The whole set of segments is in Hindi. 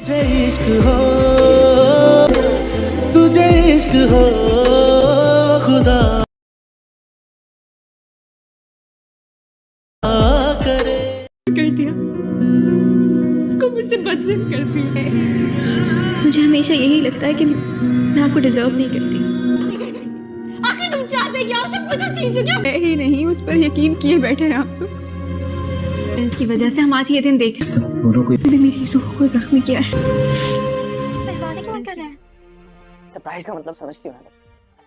तुझे इश्क हो, तुझे इश्क हो खुदा करे। कर दिया, उसको मुझसे बदसिल कर दिया। मुझे हमेशा यही लगता है कि मैं आपको डिजर्व नहीं करती। आखिर तुम चाहते क्या? सब कुछ छीन चुके हो। मैं ही नहीं, उस पर यकीन किए बैठे हैं आप लोग। इसकी वजह से हम आज ये दिन देख दोनों को भी मेरी रूह को जख्मी किया है। दरवाजे क्यों बंद कर रहे हैं? सरप्राइज का मतलब समझती हूँ ना।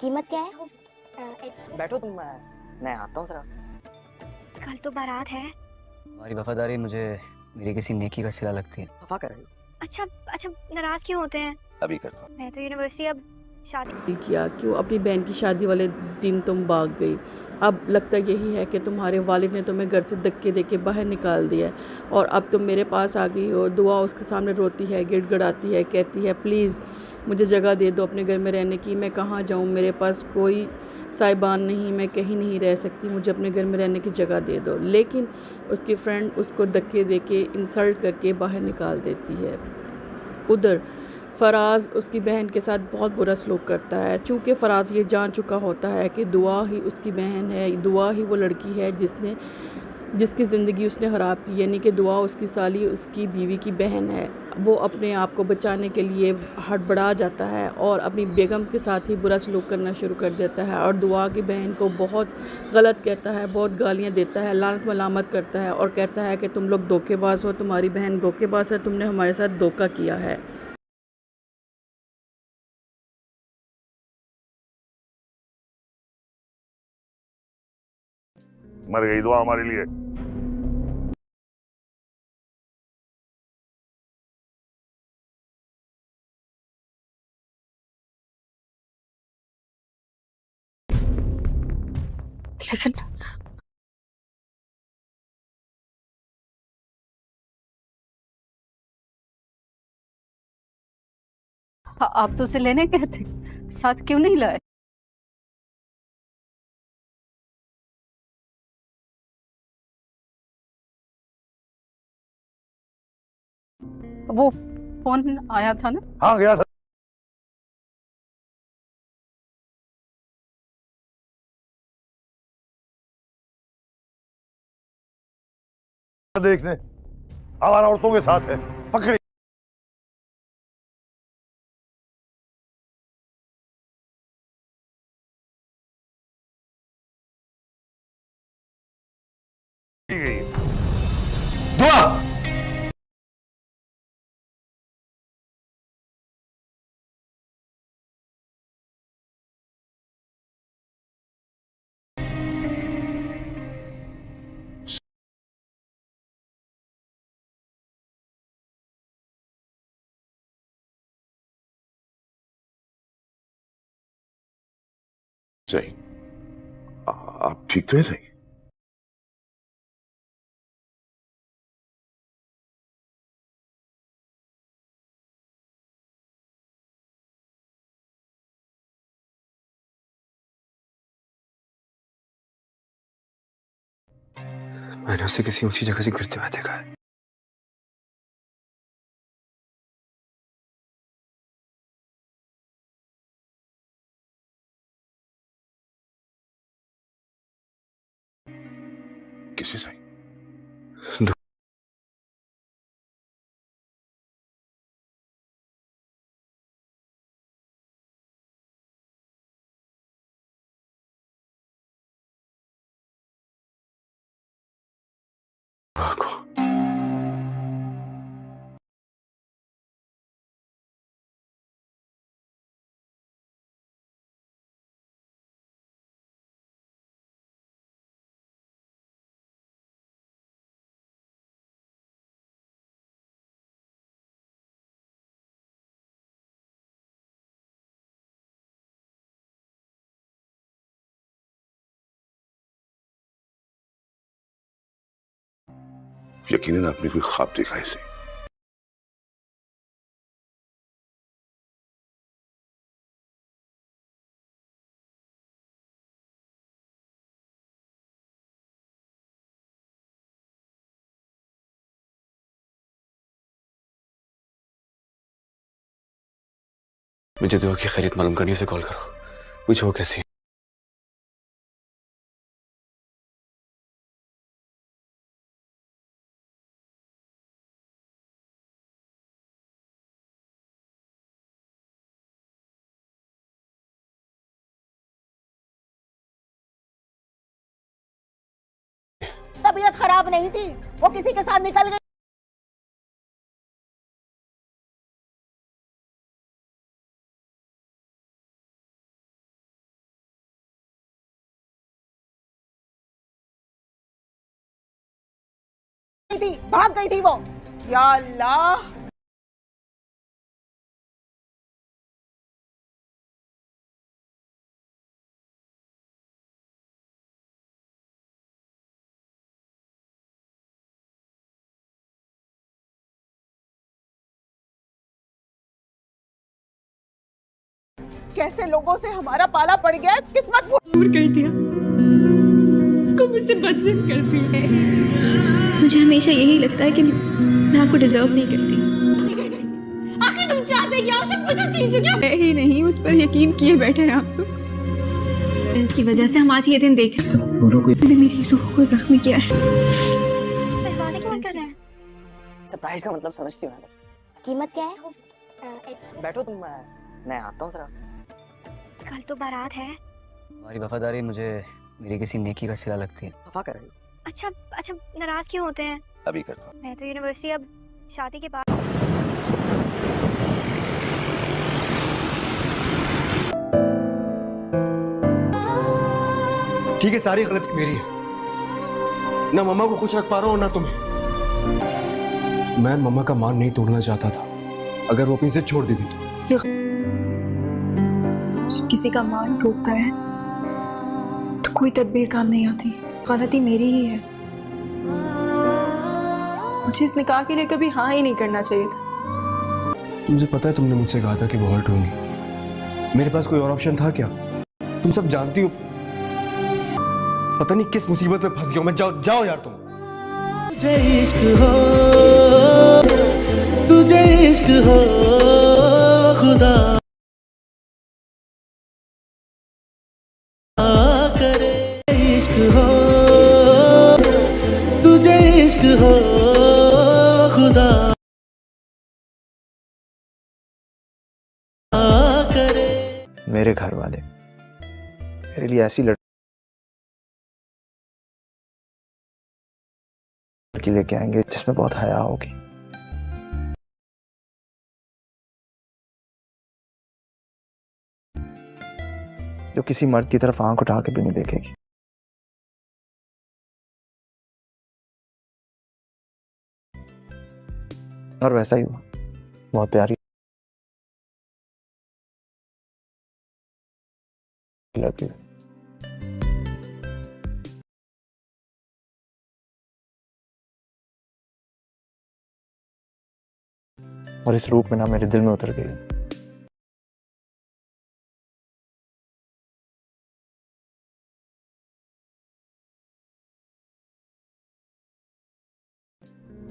कीमत क्या है? बैठो तुम, मैं आता हूँ जरा। कल तो बारात है। तुम्हारी वफादारी मुझे मेरी किसी नेकी का सिला लगती है। वफा कर रही हो? अच्छा अच्छा, नाराज क्यों होते हैं? अभी करता हूँ। मैं तो यूनिवर्सिटी अब शादी किया क्यों अपनी बहन की शादी वाले दिन तुम भाग गई। अब लगता यही है कि तुम्हारे वालिद ने तुम्हें घर से धक्के दे के बाहर निकाल दिया है और अब तुम मेरे पास आ गई हो। दुआ उसके सामने रोती है, गिड़गिड़ाती है, कहती है प्लीज़ मुझे जगह दे दो अपने घर में रहने की। मैं कहाँ जाऊँ, मेरे पास कोई साहिबान नहीं, मैं कहीं नहीं रह सकती, मुझे अपने घर में रहने की जगह दे दो। लेकिन उसकी फ्रेंड उसको धक्के दे के इंसल्ट करके बाहर निकाल देती है। उधर फ़राज़ उसकी बहन के साथ बहुत बुरा सलूक करता है। चूँकि फ़राज़ ये जान चुका होता है कि दुआ ही उसकी बहन है, दुआ ही वो लड़की है जिसकी ज़िंदगी उसने ख़राब की, यानी कि दुआ उसकी साली उसकी बीवी की बहन है। वो अपने आप को बचाने के लिए हड़बड़ा जाता है और अपनी बेगम के साथ ही बुरा सलूक करना शुरू कर देता है और दुआ की बहन को बहुत गलत कहता है, बहुत गालियाँ देता है, लानत मलामत करता है और कहता है कि तुम लोग धोखेबाज हो, तुम्हारी बहन धोखेबाज है, तुमने हमारे साथ धोखा किया है। मर गई दुआ हमारे लिए। लेकिन आप तो उसे लेने गए थे, साथ क्यों नहीं लाए? वो फोन आया था ना? हाँ गया था। देखने आवारा औरतों के साथ है, पकड़ी। गई दुआ। सही, आप ठीक तो है? सही। मैंने उसे किसी ऊंची जगह से गिरते हुए देखा है। किससे? सही। दुआ को यकीनन आपने कोई ख्वाब देखा है इसे। मुझे दुआ की खैरियत मालूम करनी, उसे कॉल करो, पूछो वो कैसी है। तबीयत खराब नहीं थी, वो किसी के साथ निकल गई थी, भाग गई थी वो। या अल्लाह, कैसे लोगों से हमारा पाला पड़ गया, किस्मत दूर कर दिया, उसको मुझसे बदसिन कर दिया। मुझे हमेशा यही लगता है कि मैं आपको डिजर्व नहीं करती। आखिर तुम चाहते क्या हो? सब कुछ तो छीन चुके हो। है ही नहीं, उस पर यकीन किए बैठे हैं आप लोग। इसकी वजह से हम आज ये दिन देख रहे हैं। मेरी रूह को जख्मी किया है। दरवाजे क्यों कर रहे हैं? सरप्राइज का मतलब समझती हो ना? कीमत क्या है? बैठो तुम, मैं आता हूँ जरा। कल तो बारात है। हमारी वफादारी मुझे मेरी किसी नेकी का सिला लगती है। वफा कर रही हो? अच्छा अच्छा, नाराज क्यों होते हैं? अभी करता हूँ। मैं तो यूनिवर्सिटी अब शादी के बाद। ठीक है, सारी गलती मेरी है। ना मम्मा को खुश रख पा रहा हूँ ना तुम्हें। मैं मम्मा का मान नहीं तोड़ना चाहता था, अगर वो अपनी जिद छोड़ देती तो। जब किसी का मान टूटता है तो कोई तदबीर काम नहीं आती। गलती मेरी ही है। मुझे इस निकाह के लिए कभी हाँ ही नहीं करना चाहिए था। मुझे पता है तुमने मुझसे कहा था कि वो हर्ट होंगी। मेरे पास कोई और ऑप्शन था क्या? तुम सब जानती हो, पता नहीं किस मुसीबत में फंस गया हूं मैं। जाओ जाओ यार तुम। तुझे इश्क हो, तुझे इश्क हो खुदा करे। इश्क हो, तुझे इश्क हो खुदा करे। मेरे घर वाले मेरे लिए ऐसी लड़की लेके आएंगे जिसमें बहुत हया होगी, जो किसी मर्द की तरफ आंख उठा के भी नहीं देखेगी। और वैसा ही हुआ, बहुत प्यारी लड़की है। और इस रूप में ना मेरे दिल में उतर गई।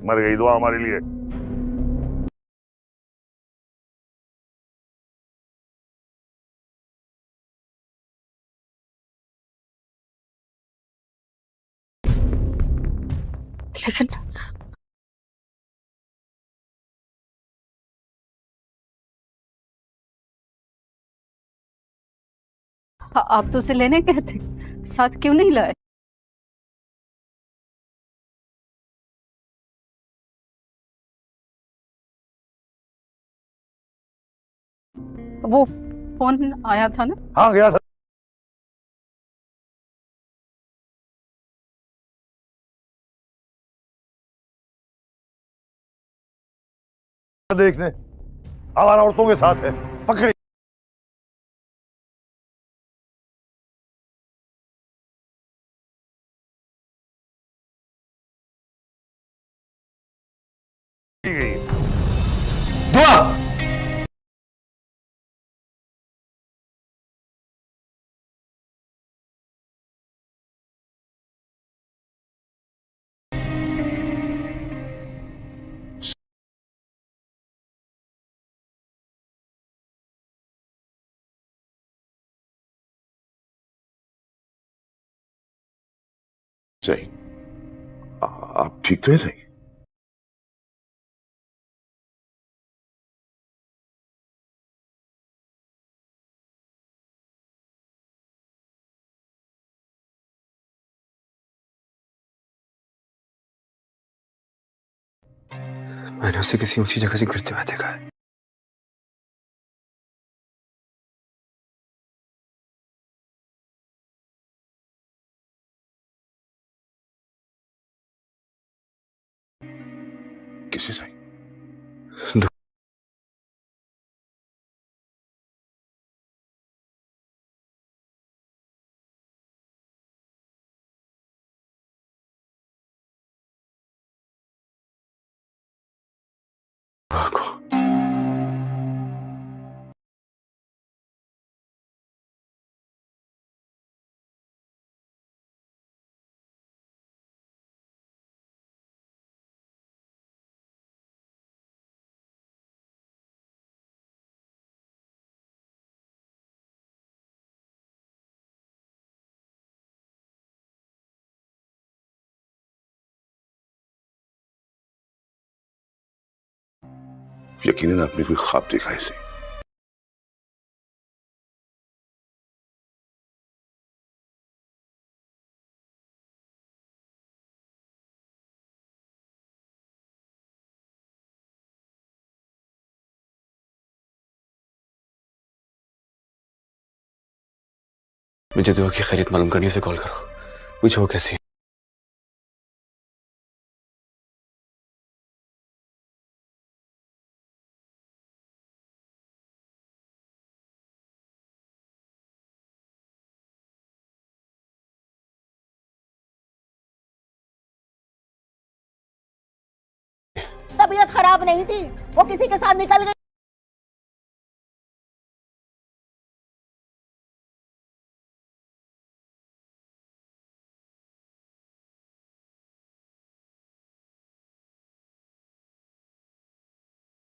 मर गई दुआ हमारे लिए। लेकिन आप तो उसे लेने गए थे, साथ क्यों नहीं लाए? वो फोन आया था ना? हाँ गया था। देखने आवारा औरतों के साथ है, पकड़ी। गई दुआ। सही। आप ठीक तो है सही? मैंने उसे किसी ऊंची जगह से गिरते हुए देखा है। किससे सही? को यकीनन आपने कोई ख्वाब देखा है इसे। मुझे दुआ की खैरियत मालूम करने से कॉल करो, पूछो वो कैसी है। तबीयत खराब नहीं थी, वो किसी के साथ निकल गई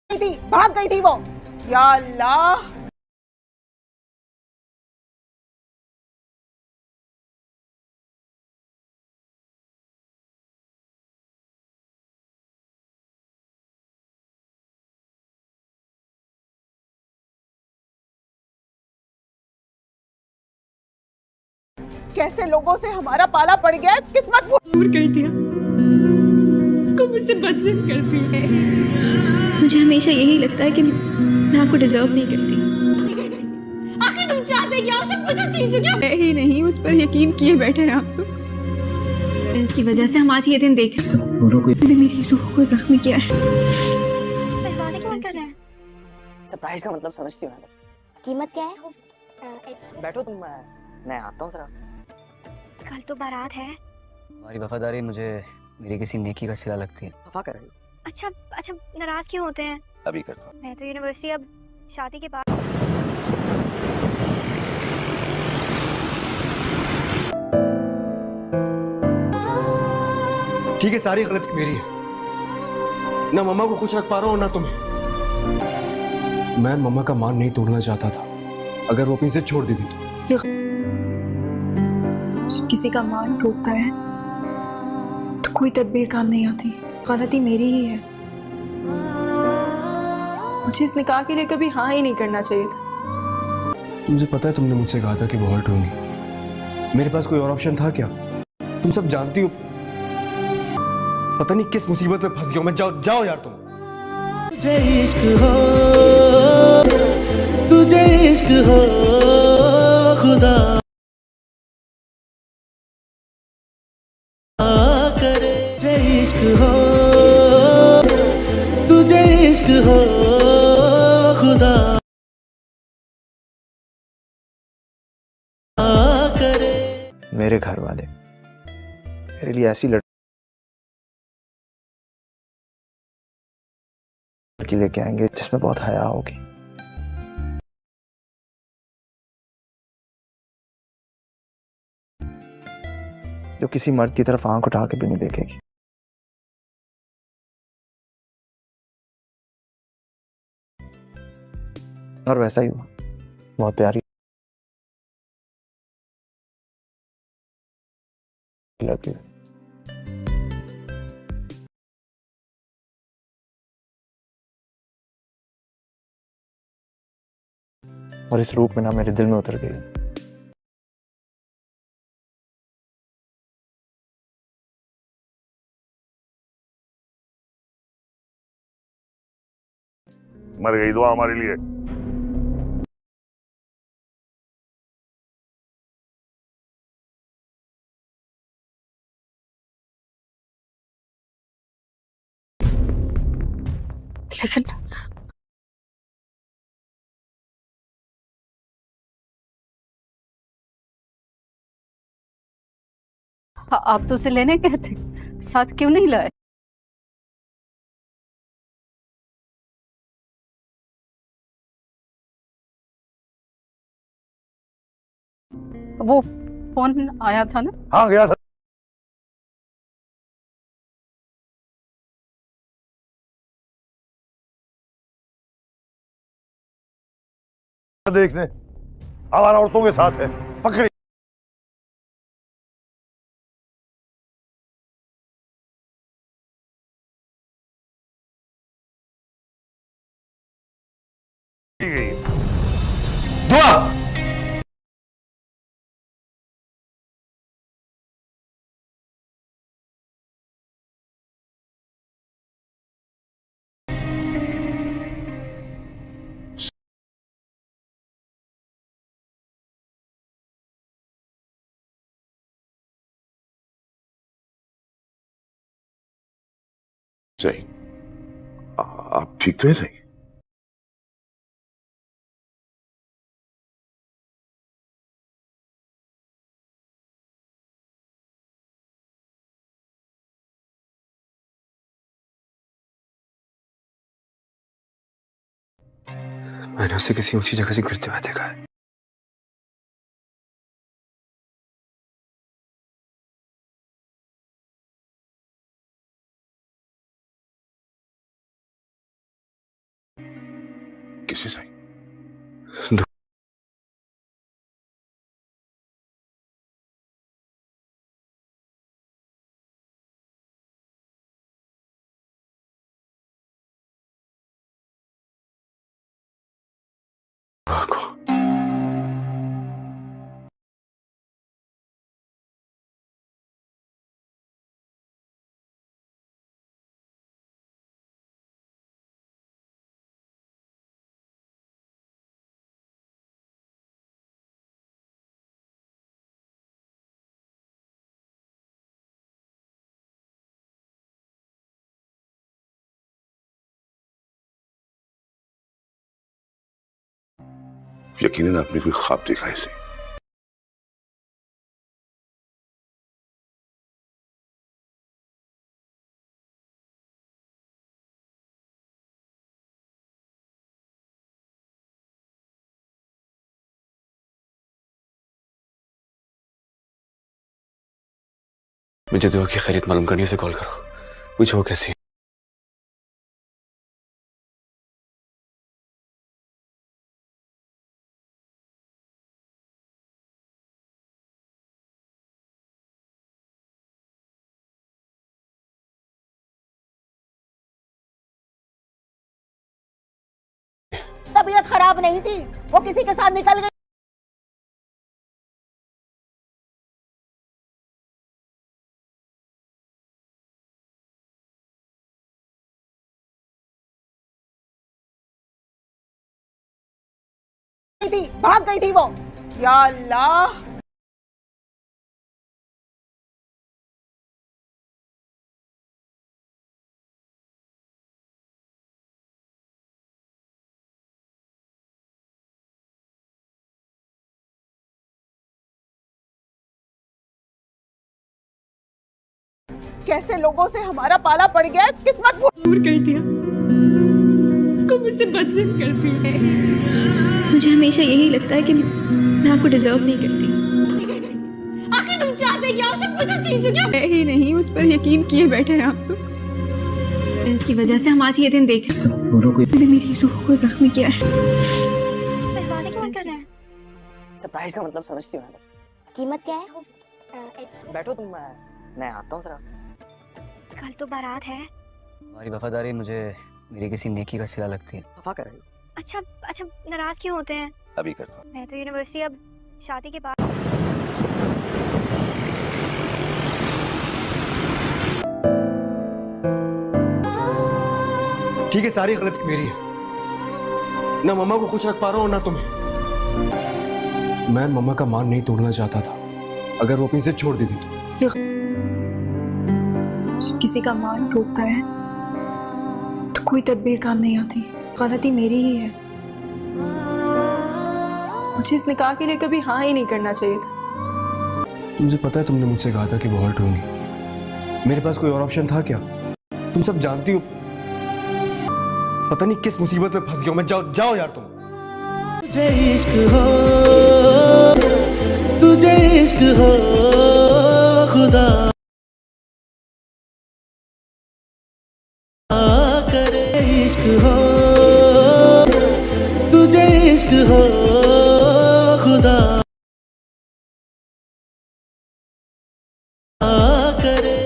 थी, भाग गई थी वो। या अल्लाह, कैसे लोगों से हमारा पाला पड़ गया, किस्मत दूर कर दिया, उसको मुझसे बदसिन कर दिया। मुझे हमेशा यही लगता है कि मैं आपको डिजर्व नहीं करती। आखिर तुम चाहते क्या? सब कुछ छीन चुके हो। मैं ही नहीं, उस पर यकीन किए बैठे हैं आप लोग। इसकी वजह से हम आज ये दिन देख रहे हैं। मेरी रूह को जख्मी किया है। दरवाजे क्यों बंद कर रहे हैं? सरप्राइज का मतलब समझती हूँ ना? कीमत क्या है? बैठो तुम, मैं आता हूँ जरा। कल तो बारात है। तुम्हारी वफादारी मुझे मेरी किसी नेकी का सिला लगती है। वफा कर रही हो? अच्छा अच्छा, नाराज क्यों होते हैं? अभी करता हूँ। मैं तो यूनिवर्सिटी अब शादी के बाद। ठीक है, सारी गलती मेरी है। ना मम्मा को खुश रख पा रहा हूँ ना तुम्हें। मैं मम्मा का मान नहीं तोड़ना चाहता था। अगर वो अपनी जिद छोड़ दी थी तो जब किसी का मान टूटता है तो कोई तदबीर काम नहीं आती। गलती मेरी ही है। मुझे इस निकाह के लिए कभी हाँ ही नहीं करना चाहिए था। मुझे पता है तुमने मुझसे कहा था कि वो हर्ट होंगी। मेरे पास कोई और ऑप्शन था क्या? तुम सब जानती हो, पता नहीं किस मुसीबत में फंस गया हूं मैं। जाओ जाओ यार तुम। तुझे इश्क हो, तुझे इश्क हो खुदा करे। तुझे इश्क हो, तुझे इश्क हो खुदा करे। मेरे घर वाले मेरे लिए ऐसी लड़की लेके आएंगे जिसमें बहुत हया होगी। जो किसी मर्द की तरफ आंख उठा के भी नहीं देखेगी। और वैसा ही हुआ, बहुत प्यारी लड़की। और इस रूप में ना मेरे दिल में उतर गई। मर गई दुआ हमारे लिए। लेकिन आप तो उसे लेने गए थे, साथ क्यों नहीं लाए? वो फोन आया था ना? हाँ गया था। देखने आवारा औरतों के साथ है, पकड़ी। गई दुआ। सही, आप ठीक तो है? सही, मैंने उसे किसी ऊंची जगह से गिरते हुए देखा है। किसी सही? यकीनन आपने कोई ख्वाब देखा है इसे। मुझे दुआ की खैरियत मालूम करने से कॉल करो, पूछो वो कैसी है। तबीयत खराब नहीं थी, वो किसी के साथ निकल गई थी, भाग गई थी वो। या अल्लाह, कैसे लोगों से हमारा पाला पड़ गया, किस्मत दूर कर दिया, उसको मुझसे बदसिन कर दिया। मुझे हमेशा यही लगता है कि मैं आपको डिजर्व नहीं करती। आखिर तुम चाहते क्या? सब कुछ छीन चुके हो। मैं ही नहीं, उस पर यकीन किए बैठे हैं आप लोग। इसकी वजह से हम आज ये दिन देख रहे हैं। मेरी रूह को जख्मी किया है। दरवाजे क्यों बंद कर रहे हैं? सरप्राइज का मतलब समझती हो ना? कीमत क्या है? बैठो तुम, मैं आता हूँ जरा। कल तो बारात है। तुम्हारी वफादारी मुझे मेरी किसी नेकी का सिला लगती है। वफा कर रही हो? अच्छा अच्छा, नाराज क्यों होते हैं? अभी करता हूँ। मैं तो यूनिवर्सिटी अब शादी के बाद। ठीक है, सारी गलती मेरी है। ना मम्मा को खुश रख पा रहा हूँ ना तुम्हें। मैं मम्मा का मान नहीं तोड़ना चाहता था, अगर वो अपनी जिद छोड़ दी थी तो। जब किसी का मान टूटता है तो कोई तदबीर काम नहीं आती। गलती मेरी ही है। मुझे इस निकाह के लिए कभी हाँ ही नहीं करना चाहिए था। मुझे पता है तुमने मुझसे कहा था कि वो हर्ट होंगी। मेरे पास कोई और ऑप्शन था क्या? तुम सब जानती हो, पता नहीं किस मुसीबत में फंस गया हूं मैं। जाओ जाओ यार तुम। तुझे इश्क हो, तुझे इश्क हो खुदा करे। इश्क हो, तुझे इश्क हो खुदा करे।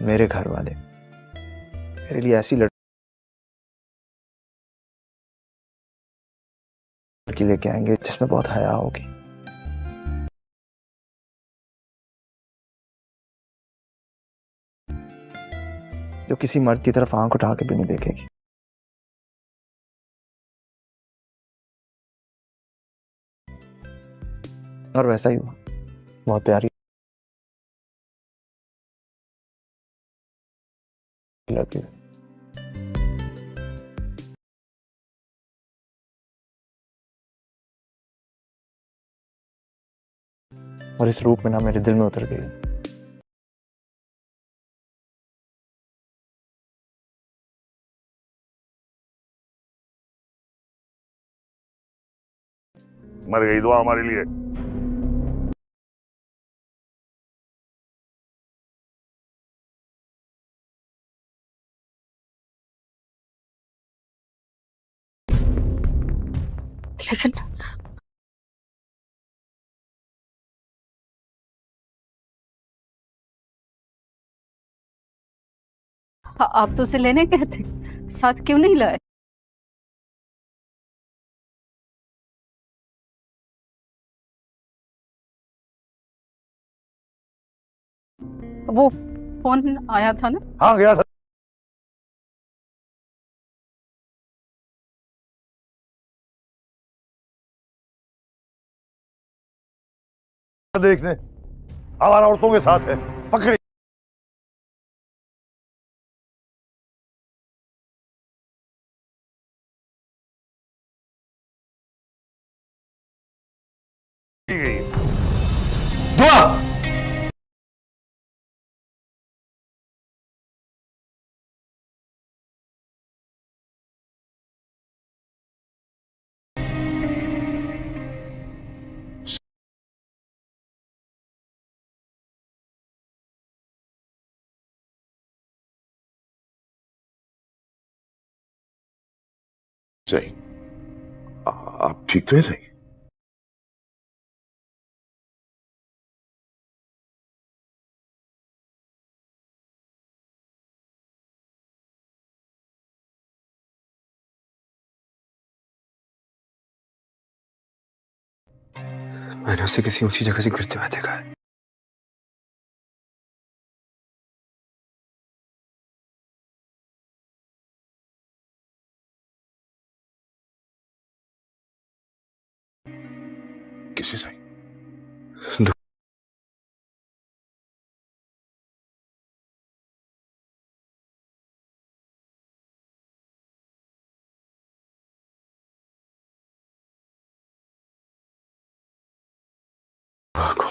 मेरे घर वाले मेरे लिए ऐसी लड़की लेके आएंगे जिसमें बहुत हया होगी, जो किसी मर्द की तरफ आंख उठा के भी नहीं देखेगी। और वैसा ही हुआ, बहुत प्यारी लड़की है। और इस रूप में ना मेरे दिल में उतर गई। मर गई दुआ हमारे लिए। लेकिन आप तो उसे लेने गए थे, साथ क्यों नहीं लाए? वो फोन आया था ना? हाँ गया था। देखने हमारा औरतों के साथ है, पकड़ी। गई दुआ। सही, आप ठीक तो है सही? मैंने उसे किसी ऊंची जगह से गिरते हुए देखा है। किससे सही? को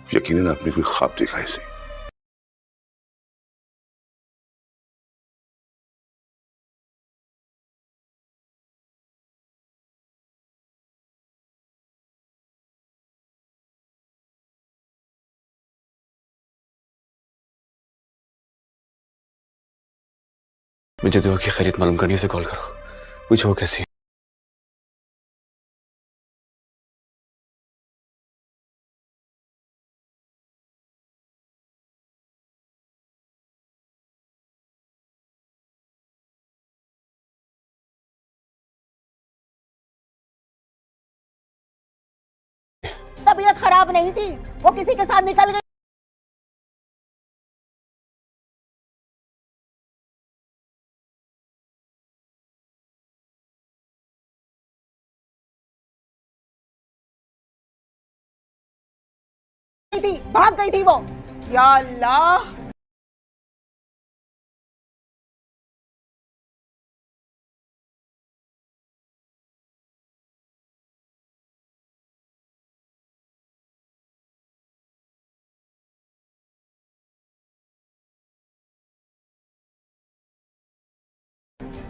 यकीनन आपने कोई ख्वाब देखा है इसे। मुझे दुआ की खैरियत मालूम करनी उसे कॉल करो, पूछो वो कैसी है। तबीयत खराब नहीं थी, वो किसी के साथ निकल गई थी, भाग गई थी वो। या अल्लाह,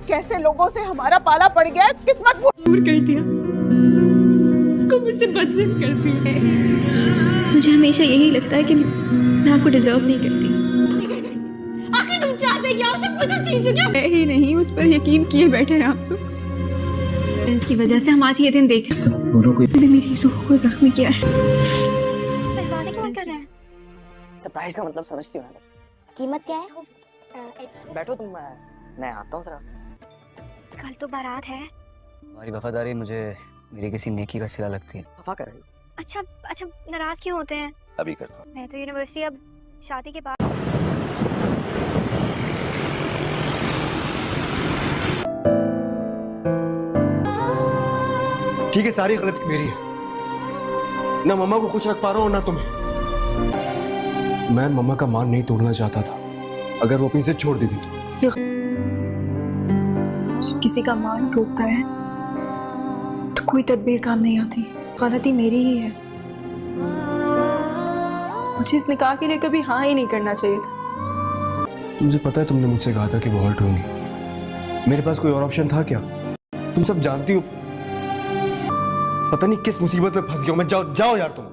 कैसे लोगों से हमारा पाला पड़ गया, किस्मत दूर कर दिया, उसको मुझसे बदसलूक करती है। मुझे हमेशा यही लगता है कि मैं आपको डिजर्व नहीं करती। आखिर तुम चाहते क्या हो? सब कुछ तो छीन चुके हो। ही नहीं, उस पर यकीन किए बैठे हैं आप लोग। इसकी वजह से हम आज ये दिन देख रहे हैं। मेरी रूह को जख्मी किया है। दरवाजे क्यों बंद कर रहे हैं? सरप्राइज का मतलब समझती हो ना? कीमत क्या है? बैठो तुम, मैं आता हूँ जरा। कल तो बारात है। हमारी वफादारी मुझे मेरी किसी नेकी का सिला लगती है। वफा कर रही हो? अच्छा नाराज क्यों होते हैं? अभी करता हूँ। मैं तो यूनिवर्सिटी अब शादी के बाद। ठीक है, सारी गलती मेरी है। ना मम्मा को खुश रख पा रहा हूँ ना तुम्हें। मैं मम्मा का मान नहीं तोड़ना चाहता था, अगर वो अपनी जिद छोड़ देती तो। जब किसी का मान टूटता है तो कोई तदबीर काम नहीं आती। गलती मेरी ही है। मुझे इस निकाह के लिए कभी हाँ ही नहीं करना चाहिए था। मुझे पता है तुमने मुझसे कहा था कि वो हर्ट होंगी। मेरे पास कोई और ऑप्शन था क्या? तुम सब जानती हो, पता नहीं किस मुसीबत में फंस गया हूं मैं। जाओ जाओ यार तुम।